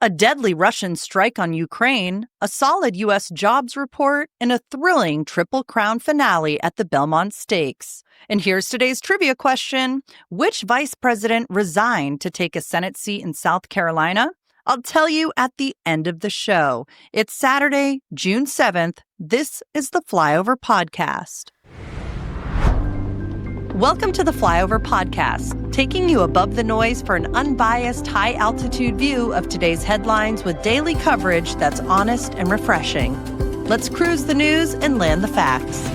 A deadly Russian strike on Ukraine, a solid U.S. jobs report, and a thrilling Triple Crown finale at the Belmont Stakes. And here's today's trivia question. Which vice president resigned to take a Senate seat in South Carolina? I'll tell you at the end of the show. It's Saturday, June 7th. This is the Flyover Podcast. Welcome to the Flyover Podcast, taking you above the noise for an unbiased, high-altitude view of today's headlines with daily coverage that's honest and refreshing. Let's cruise the news and land the facts.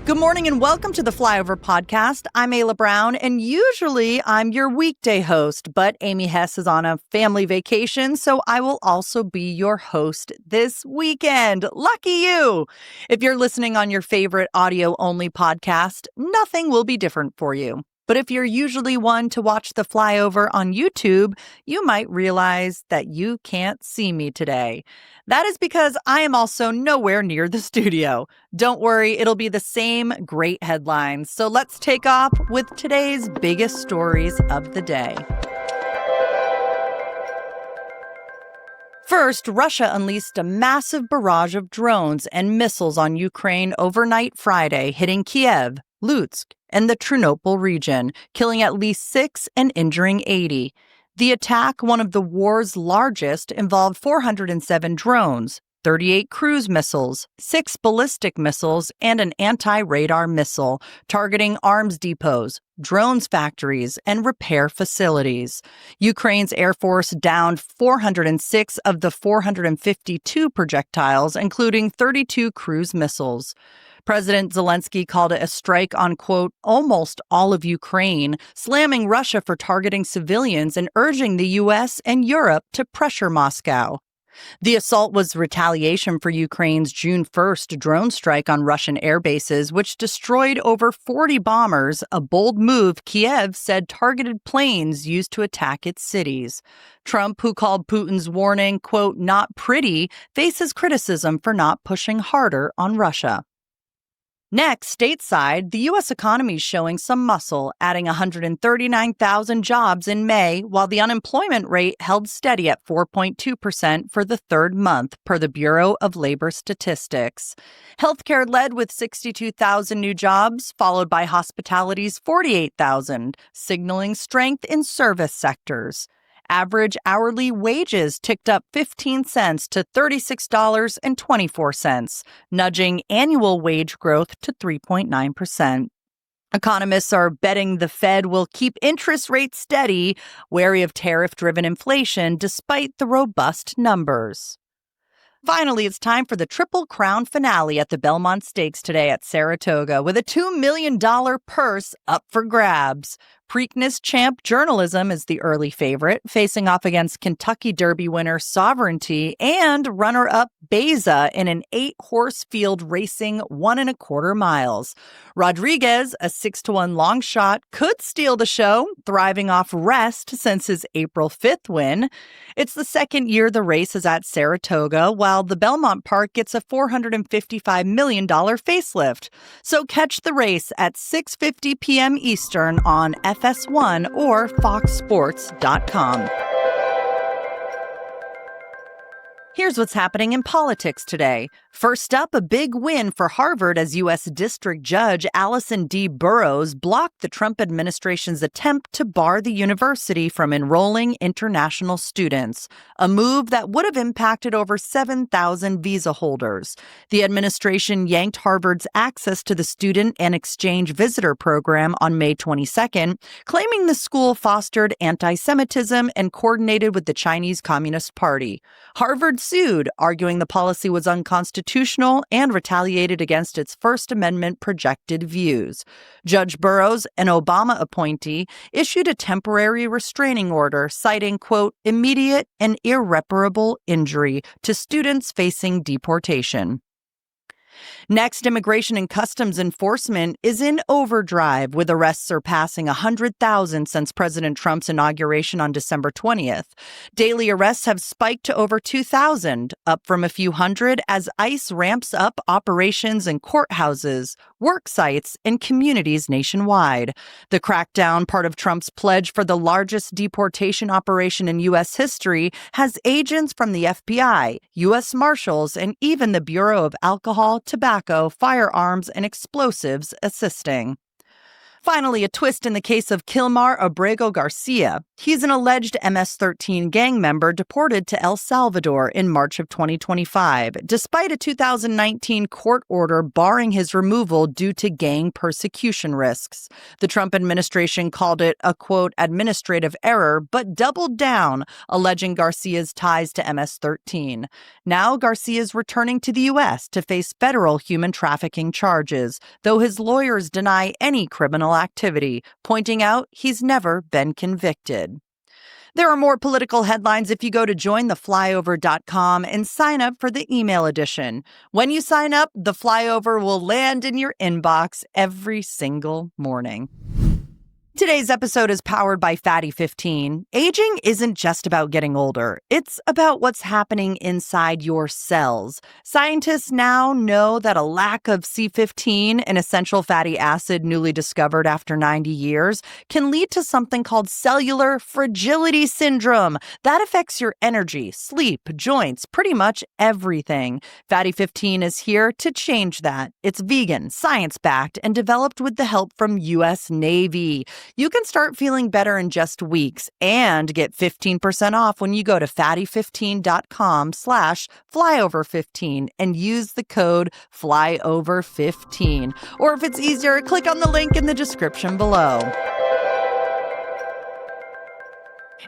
Good morning and welcome to the Flyover Podcast. I'm Ayla Brown, and usually I'm your weekday host, but Amy Hess is on a family vacation, so I will also be your host this weekend. Lucky you! If you're listening on your favorite audio-only podcast, nothing will be different for you. But if you're usually one to watch the Flyover on YouTube, you might realize that you can't see me today. That is because I am also nowhere near the studio. Don't worry, it'll be the same great headlines. So let's take off with today's biggest stories of the day. First, Russia unleashed a massive barrage of drones and missiles on Ukraine overnight Friday, hitting Kiev, Lutsk, and the Chernobyl region, killing at least 6 and injuring 80. The attack, one of the war's largest, involved 407 drones, 38 cruise missiles, 6 ballistic missiles, and an anti-radar missile, targeting arms depots, drones factories, and repair facilities. Ukraine's Air Force downed 406 of the 452 projectiles, including 32 cruise missiles. President Zelensky called it a strike on, quote, almost all of Ukraine, slamming Russia for targeting civilians and urging the U.S. and Europe to pressure Moscow. The assault was retaliation for Ukraine's June 1st drone strike on Russian air bases, which destroyed over 40 bombers, a bold move Kiev said targeted planes used to attack its cities. Trump, who called Putin's warning, quote, not pretty, faces criticism for not pushing harder on Russia. Next, stateside, the U.S. economy is showing some muscle, adding 139,000 jobs in May, while the unemployment rate held steady at 4.2% for the third month, per the Bureau of Labor Statistics. Healthcare led with 62,000 new jobs, followed by hospitality's 48,000, signaling strength in service sectors. Average hourly wages ticked up 15 cents to $36.24, nudging annual wage growth to 3.9%. Economists are betting the Fed will keep interest rates steady, wary of tariff-driven inflation despite the robust numbers. Finally, it's time for the Triple Crown finale at the Belmont Stakes today at Saratoga, with a $2 million purse up for grabs. Preakness champ Journalism is the early favorite, facing off against Kentucky Derby winner Sovereignty and runner-up Beza in an 8-horse field racing 1.25 miles. Rodriguez, a 6-1 long shot, could steal the show, thriving off rest since his April 5th win. It's the second year the race is at Saratoga, while the Belmont Park gets a $455 million facelift. So catch the race at 6:50 p.m. Eastern on FS1 or foxsports.com. Here's what's happening in politics today. First up, a big win for Harvard as U.S. District Judge Allison D. Burroughs blocked the Trump administration's attempt to bar the university from enrolling international students, a move that would have impacted over 7,000 visa holders. The administration yanked Harvard's access to the Student and Exchange Visitor Program on May 22nd, claiming the school fostered anti-Semitism and coordinated with the Chinese Communist Party. Harvard sued, arguing the policy was unconstitutional and retaliated against its First Amendment projected views. Judge Burroughs, an Obama appointee, issued a temporary restraining order citing, quote, immediate and irreparable injury to students facing deportation. Next, Immigration and Customs Enforcement is in overdrive, with arrests surpassing 100,000 since President Trump's inauguration on December 20th. Daily arrests have spiked to over 2,000, up from a few hundred, as ICE ramps up operations in courthouses, work sites, and communities nationwide. The crackdown, part of Trump's pledge for the largest deportation operation in U.S. history, has agents from the FBI, U.S. Marshals, and even the Bureau of Alcohol, Tobacco, Firearms, and Explosives assisting. Finally, a twist in the case of Kilmar Abrego Garcia. He's an alleged MS-13 gang member deported to El Salvador in March of 2025, despite a 2019 court order barring his removal due to gang persecution risks. The Trump administration called it a, quote, administrative error, but doubled down, alleging Garcia's ties to MS-13. Now, Garcia's returning to the U.S. to face federal human trafficking charges, though his lawyers deny any criminal activity, pointing out he's never been convicted. There are more political headlines if you go to jointheflyover.com and sign up for the email edition. When you sign up, the Flyover will land in your inbox every single morning. Today's episode is powered by Fatty 15. Aging isn't just about getting older. It's about what's happening inside your cells. Scientists now know that a lack of C15, an essential fatty acid newly discovered after 90 years, can lead to something called cellular fragility syndrome. That affects your energy, sleep, joints, pretty much everything. Fatty 15 is here to change that. It's vegan, science-backed, and developed with the help from U.S. Navy. You can start feeling better in just weeks and get 15% off when you go to fatty15.com/flyover15 and use the code flyover15. Or if it's easier, click on the link in the description below.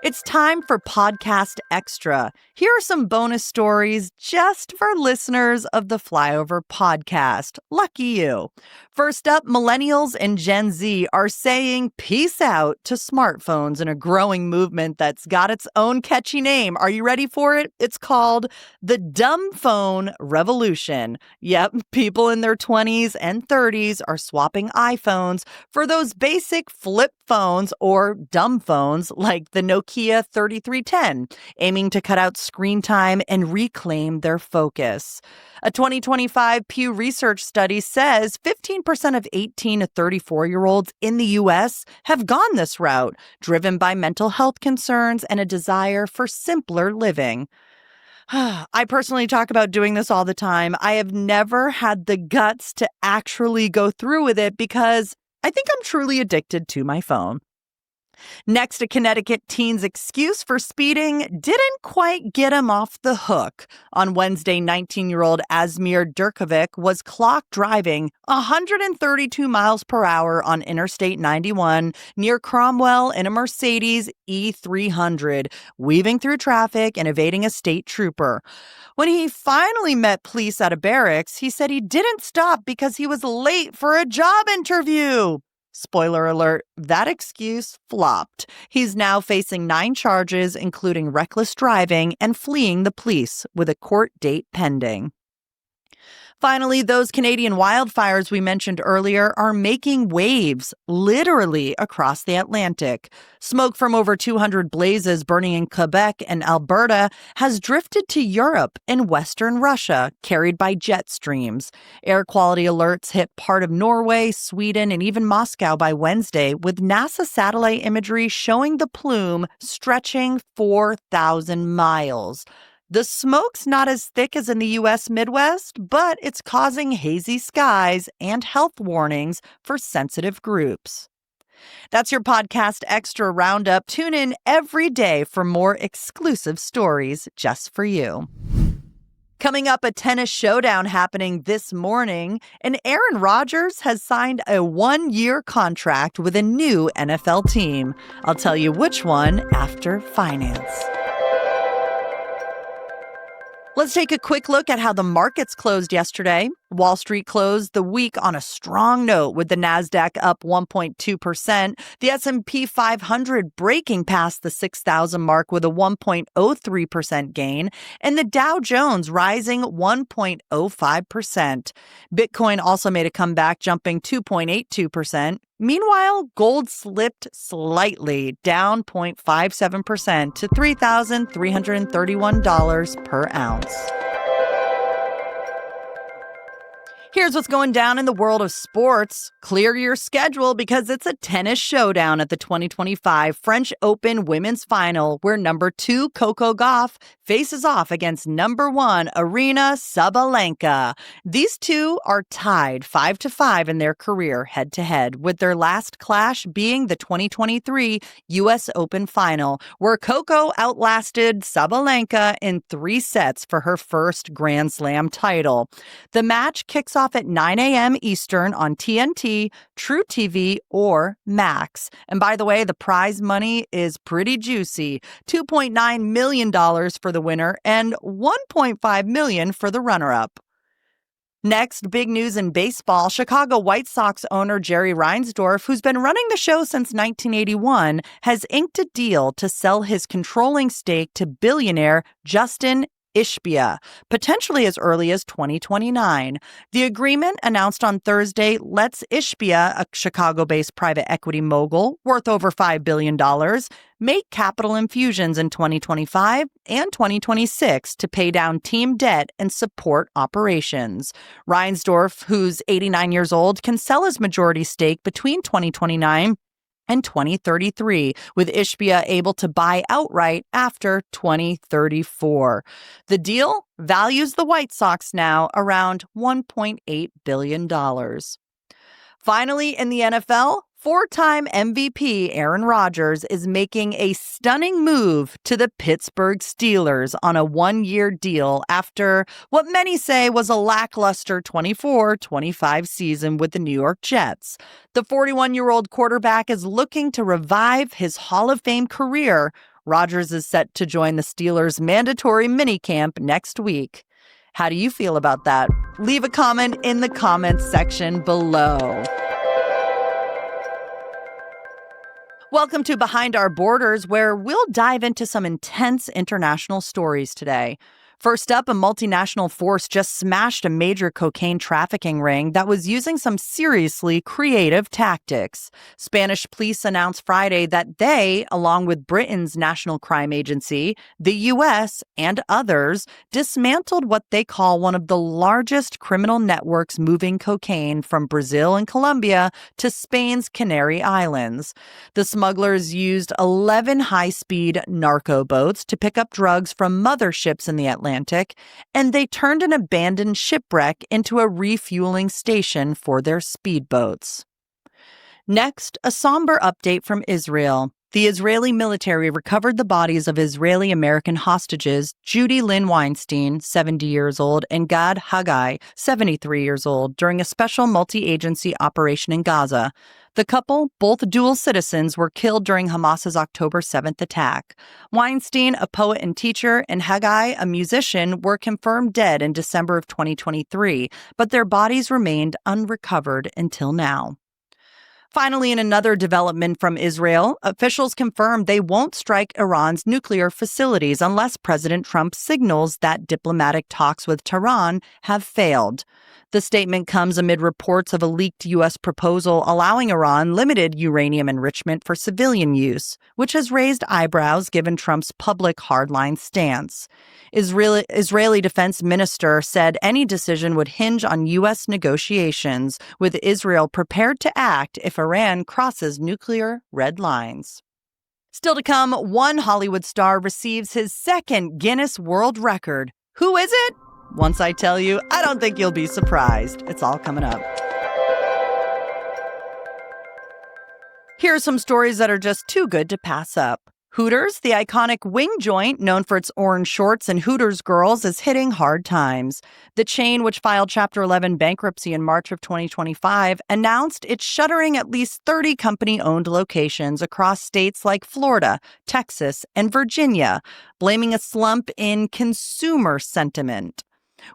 It's time for Podcast Extra. Here are some bonus stories just for listeners of the Flyover Podcast. Lucky you. First up, millennials and Gen Z are saying peace out to smartphones in a growing movement that's got its own catchy name. Are you ready for it? It's called the Dumb Phone Revolution. Yep, people in their 20s and 30s are swapping iPhones for those basic flip phones or dumb phones like the Nokia 3310, aiming to cut out screen time and reclaim their focus. A 2025 Pew Research study says 15% of 18 to 34-year-olds in the U.S. have gone this route, driven by mental health concerns and a desire for simpler living. I personally talk about doing this all the time. I have never had the guts to actually go through with it because I think I'm truly addicted to my phone. Next, a Connecticut teen's excuse for speeding didn't quite get him off the hook. On Wednesday, 19-year-old Asmir Durkovic was clocked driving 132 miles per hour on Interstate 91 near Cromwell in a Mercedes E300, weaving through traffic and evading a state trooper. When he finally met police at a barracks, he said he didn't stop because he was late for a job interview. Spoiler alert, that excuse flopped. He's now facing 9 charges, including reckless driving and fleeing the police, with a court date pending. Finally, those Canadian wildfires we mentioned earlier are making waves, literally across the Atlantic. Smoke from over 200 blazes burning in Quebec and Alberta has drifted to Europe and Western Russia, carried by jet streams. Air quality alerts hit part of Norway, Sweden, and even Moscow by Wednesday, with NASA satellite imagery showing the plume stretching 4,000 miles. The smoke's not as thick as in the U.S. Midwest, but it's causing hazy skies and health warnings for sensitive groups. That's your Podcast Extra Roundup. Tune in every day for more exclusive stories just for you. Coming up, a tennis showdown happening this morning, and Aaron Rodgers has signed a 1-year contract with a new NFL team. I'll tell you which one after finance. Let's take a quick look at how the markets closed yesterday. Wall Street closed the week on a strong note with the Nasdaq up 1.2%, the S&P 500 breaking past the 6,000 mark with a 1.03% gain, and the Dow Jones rising 1.05%. Bitcoin also made a comeback, jumping 2.82%. Meanwhile, gold slipped slightly, down 0.57% to $3,331 per ounce. Here's what's going down in the world of sports. Clear your schedule because it's a tennis showdown at the 2025 French Open Women's Final, where number 2 Coco Gauff faces off against number 1 Aryna Sabalenka. These two are tied 5-5 in their career head-to-head, with their last clash being the 2023 U.S. Open Final, where Coco outlasted Sabalenka in 3 sets for her first Grand Slam title. The match kicks off at 9 a.m. Eastern on TNT, True TV, or Max. And by the way, the prize money is pretty juicy. $2.9 million for the winner and $1.5 million for the runner-up. Next, big news in baseball. Chicago White Sox owner Jerry Reinsdorf, who's been running the show since 1981, has inked a deal to sell his controlling stake to billionaire Justin Ishbia, potentially as early as 2029. The agreement, announced on Thursday, lets Ishbia, a Chicago-based private equity mogul worth over $5 billion, make capital infusions in 2025 and 2026 to pay down team debt and support operations. Reinsdorf, who's 89 years old, can sell his majority stake between 2029 and 2033, with Ishbia able to buy outright after 2034. The deal values the White Sox now around $1.8 billion. Finally, in the NFL, 4-time MVP Aaron Rodgers is making a stunning move to the Pittsburgh Steelers on a 1-year deal after what many say was a lackluster 24-25 season with the New York Jets. The 41-year-old quarterback is looking to revive his Hall of Fame career. Rodgers is set to join the Steelers' mandatory minicamp next week. How do you feel about that? Leave a comment in the comments section below. Welcome to Behind Our Borders, where we'll dive into some intense international stories today. First up, a multinational force just smashed a major cocaine trafficking ring that was using some seriously creative tactics. Spanish police announced Friday that they, along with Britain's National Crime Agency, the U.S., and others, dismantled what they call one of the largest criminal networks moving cocaine from Brazil and Colombia to Spain's Canary Islands. The smugglers used 11 high-speed narco boats to pick up drugs from motherships in the Atlantic, and they turned an abandoned shipwreck into a refueling station for their speedboats. Next, a somber update from Israel. The Israeli military recovered the bodies of Israeli-American hostages Judy Lynn Weinstein, 70 years old, and Gad Haggai, 73 years old, during a special multi-agency operation in Gaza. The couple, both dual citizens, were killed during Hamas's October 7th attack. Weinstein, a poet and teacher, and Haggai, a musician, were confirmed dead in December of 2023, but their bodies remained unrecovered until now. Finally, in another development from Israel, officials confirmed they won't strike Iran's nuclear facilities unless President Trump signals that diplomatic talks with Tehran have failed. The statement comes amid reports of a leaked U.S. proposal allowing Iran limited uranium enrichment for civilian use, which has raised eyebrows given Trump's public hardline stance. Israeli Defense Minister said any decision would hinge on U.S. negotiations, with Israel prepared to act if Iran crosses nuclear red lines. Still to come, one Hollywood star receives his second Guinness World Record. Who is it? Once I tell you, I don't think you'll be surprised. It's all coming up. Here are some stories that are just too good to pass up. Hooters, the iconic wing joint known for its orange shorts and Hooters girls, is hitting hard times. The chain, which filed Chapter 11 bankruptcy in March of 2025, announced it's shuttering at least 30 company-owned locations across states like Florida, Texas, and Virginia, blaming a slump in consumer sentiment.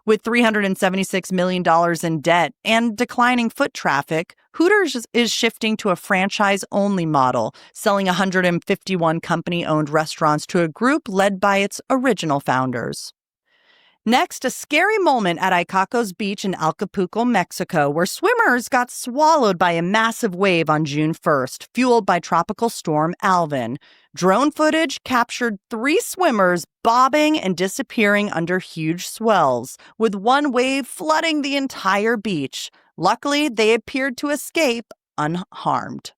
With $376 million in debt and declining foot traffic, Hooters is shifting to a franchise-only model, selling 151 company-owned restaurants to a group led by its original founders. Next, a scary moment at Icaco's beach in Acapulco, Mexico, where swimmers got swallowed by a massive wave on June 1st, fueled by Tropical Storm Alvin. Drone footage captured 3 swimmers bobbing and disappearing under huge swells, with one wave flooding the entire beach. Luckily, they appeared to escape unharmed.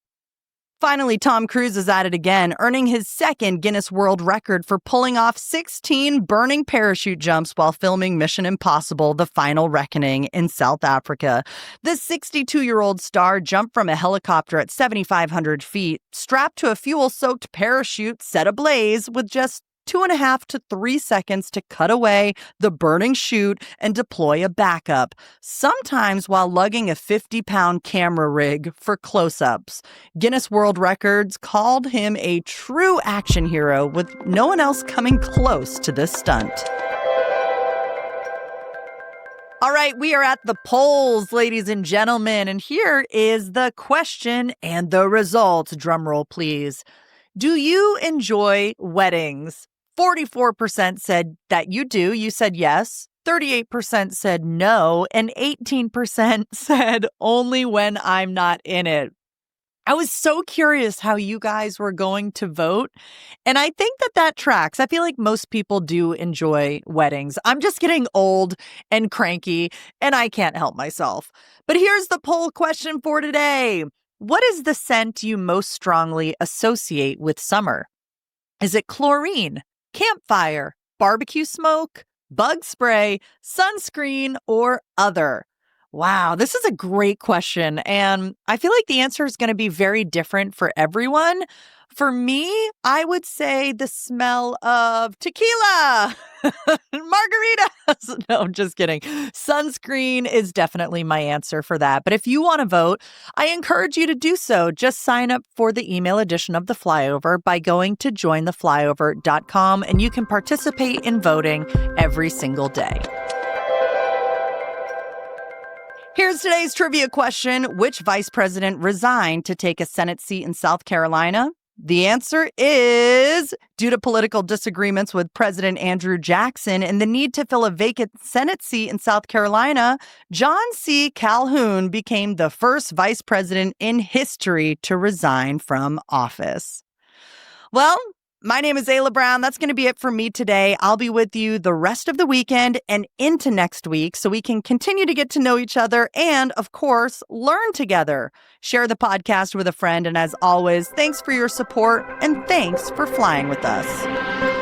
Finally, Tom Cruise is at it again, earning his second Guinness World Record for pulling off 16 burning parachute jumps while filming Mission Impossible: The Final Reckoning in South Africa. The 62-year-old star jumped from a helicopter at 7,500 feet, strapped to a fuel-soaked parachute set ablaze with just 2.5 to 3 seconds to cut away the burning chute and deploy a backup, sometimes while lugging a 50-pound camera rig for close-ups. Guinness World Records called him a true action hero, with no one else coming close to this stunt. All right, we are at the polls, ladies and gentlemen, and here is the question and the results. Drum roll, please. Do you enjoy weddings? 44% said that you do. You said yes. 38% said no. And 18% said only when I'm not in it. I was so curious how you guys were going to vote. And I think that tracks. I feel like most people do enjoy weddings. I'm just getting old and cranky, and I can't help myself. But here's the poll question for today. What is the scent you most strongly associate with summer? Is it chlorine, campfire, barbecue smoke, bug spray, sunscreen, or other? Wow, this is a great question. And I feel like the answer is going to be very different for everyone. For me, I would say the smell of tequila, margaritas. No, I'm just kidding. Sunscreen is definitely my answer for that. But if you want to vote, I encourage you to do so. Just sign up for the email edition of The Flyover by going to jointheflyover.com, and you can participate in voting every single day. Here's today's trivia question. Which vice president resigned to take a Senate seat in South Carolina? The answer is due to political disagreements with President Andrew Jackson and the need to fill a vacant Senate seat in South Carolina, John C. Calhoun became the first vice president in history to resign from office. Well, my name is Ayla Brown. That's going to be it for me today. I'll be with you the rest of the weekend and into next week so we can continue to get to know each other and, of course, learn together. Share the podcast with a friend. And as always, thanks for your support and thanks for flying with us.